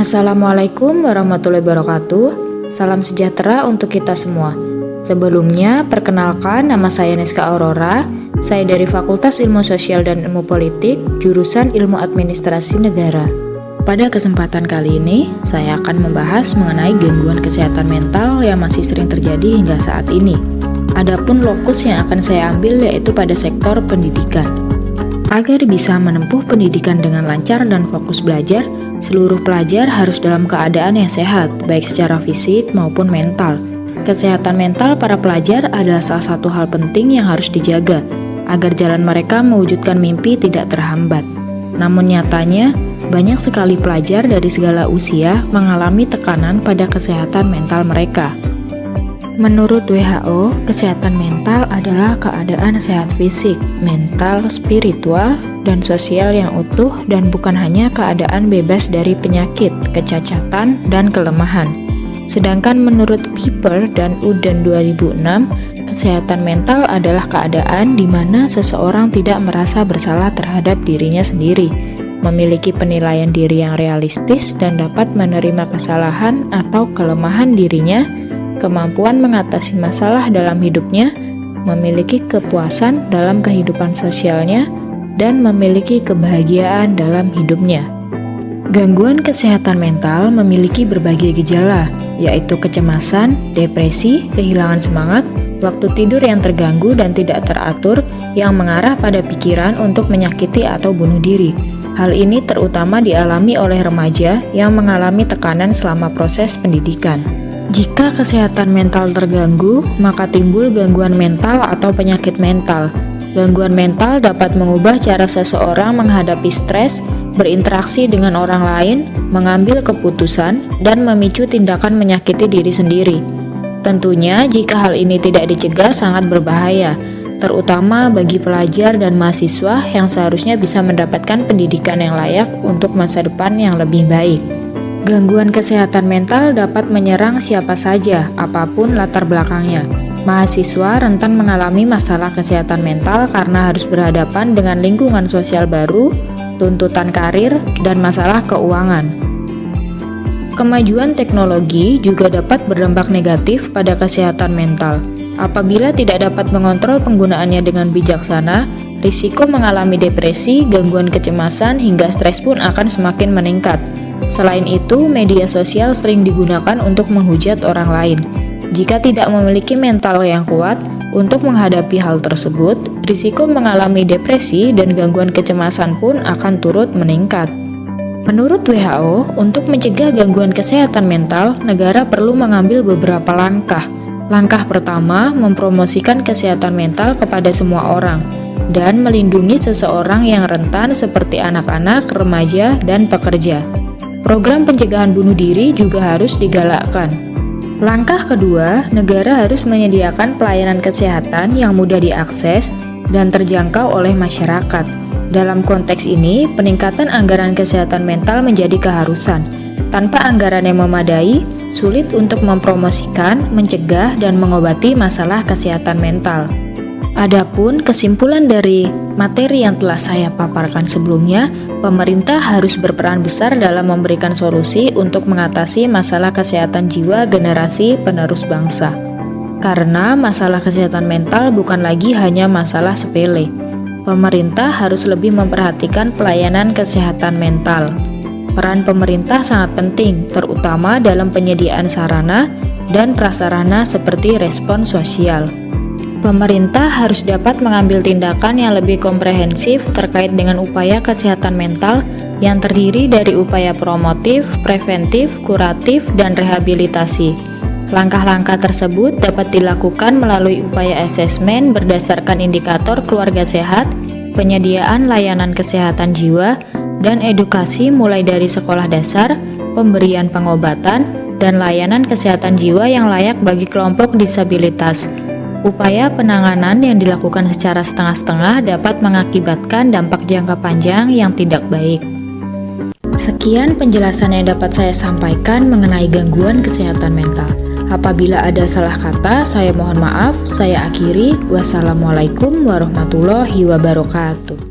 Assalamualaikum warahmatullahi wabarakatuh. Salam sejahtera untuk kita semua. Sebelumnya, perkenalkan, nama saya Neska Aurora. Saya dari Fakultas Ilmu Sosial dan Ilmu Politik, jurusan Ilmu Administrasi Negara. Pada kesempatan kali ini, saya akan membahas mengenai gangguan kesehatan mental yang masih sering terjadi hingga saat ini. Adapun lokus yang akan saya ambil yaitu pada sektor pendidikan. Agar bisa menempuh pendidikan dengan lancar dan fokus belajar, seluruh pelajar harus dalam keadaan yang sehat, baik secara fisik maupun mental. Kesehatan mental para pelajar adalah salah satu hal penting yang harus dijaga, agar jalan mereka mewujudkan mimpi tidak terhambat. Namun nyatanya, banyak sekali pelajar dari segala usia mengalami tekanan pada kesehatan mental mereka. Menurut WHO, kesehatan mental adalah keadaan sehat fisik, mental, spiritual, dan sosial yang utuh dan bukan hanya keadaan bebas dari penyakit, kecacatan, dan kelemahan. Sedangkan menurut Piper dan Uden 2006, kesehatan mental adalah keadaan di mana seseorang tidak merasa bersalah terhadap dirinya sendiri, memiliki penilaian diri yang realistis dan dapat menerima kesalahan atau kelemahan dirinya, kemampuan mengatasi masalah dalam hidupnya, memiliki kepuasan dalam kehidupan sosialnya, dan memiliki kebahagiaan dalam hidupnya. Gangguan kesehatan mental memiliki berbagai gejala, yaitu kecemasan, depresi, kehilangan semangat, waktu tidur yang terganggu dan tidak teratur, yang mengarah pada pikiran untuk menyakiti atau bunuh diri. Hal ini terutama dialami oleh remaja yang mengalami tekanan selama proses pendidikan. Jika kesehatan mental terganggu, maka timbul gangguan mental atau penyakit mental. Gangguan mental dapat mengubah cara seseorang menghadapi stres, berinteraksi dengan orang lain, mengambil keputusan, dan memicu tindakan menyakiti diri sendiri. Tentunya, jika hal ini tidak dicegah sangat berbahaya, terutama bagi pelajar dan mahasiswa yang seharusnya bisa mendapatkan pendidikan yang layak untuk masa depan yang lebih baik. Gangguan kesehatan mental dapat menyerang siapa saja, apapun latar belakangnya. Mahasiswa rentan mengalami masalah kesehatan mental karena harus berhadapan dengan lingkungan sosial baru, tuntutan karir, dan masalah keuangan. Kemajuan teknologi juga dapat berdampak negatif pada kesehatan mental. Apabila tidak dapat mengontrol penggunaannya dengan bijaksana, risiko mengalami depresi, gangguan kecemasan, hingga stres pun akan semakin meningkat. Selain itu, media sosial sering digunakan untuk menghujat orang lain. Jika tidak memiliki mental yang kuat untuk menghadapi hal tersebut, risiko mengalami depresi dan gangguan kecemasan pun akan turut meningkat. Menurut WHO, untuk mencegah gangguan kesehatan mental, negara perlu mengambil beberapa langkah. Langkah pertama, mempromosikan kesehatan mental kepada semua orang dan melindungi seseorang yang rentan seperti anak-anak, remaja, dan pekerja. Program pencegahan bunuh diri juga harus digalakkan. Langkah kedua, negara harus menyediakan pelayanan kesehatan yang mudah diakses dan terjangkau oleh masyarakat. Dalam konteks ini, peningkatan anggaran kesehatan mental menjadi keharusan. Tanpa anggaran yang memadai, sulit untuk mempromosikan, mencegah, dan mengobati masalah kesehatan mental. Adapun kesimpulan dari materi yang telah saya paparkan sebelumnya, pemerintah harus berperan besar dalam memberikan solusi untuk mengatasi masalah kesehatan jiwa generasi penerus bangsa. Karena masalah kesehatan mental bukan lagi hanya masalah sepele. Pemerintah harus lebih memperhatikan pelayanan kesehatan mental. Peran pemerintah sangat penting, terutama dalam penyediaan sarana dan prasarana seperti respons sosial. Pemerintah harus dapat mengambil tindakan yang lebih komprehensif terkait dengan upaya kesehatan mental yang terdiri dari upaya promotif, preventif, kuratif, dan rehabilitasi. Langkah-langkah tersebut dapat dilakukan melalui upaya asesmen berdasarkan indikator keluarga sehat, penyediaan layanan kesehatan jiwa, dan edukasi mulai dari sekolah dasar, pemberian pengobatan, dan layanan kesehatan jiwa yang layak bagi kelompok disabilitas. Upaya penanganan yang dilakukan secara setengah-setengah dapat mengakibatkan dampak jangka panjang yang tidak baik. Sekian penjelasan yang dapat saya sampaikan mengenai gangguan kesehatan mental. Apabila ada salah kata, saya mohon maaf. Saya akhiri. Wassalamualaikum warahmatullahi wabarakatuh.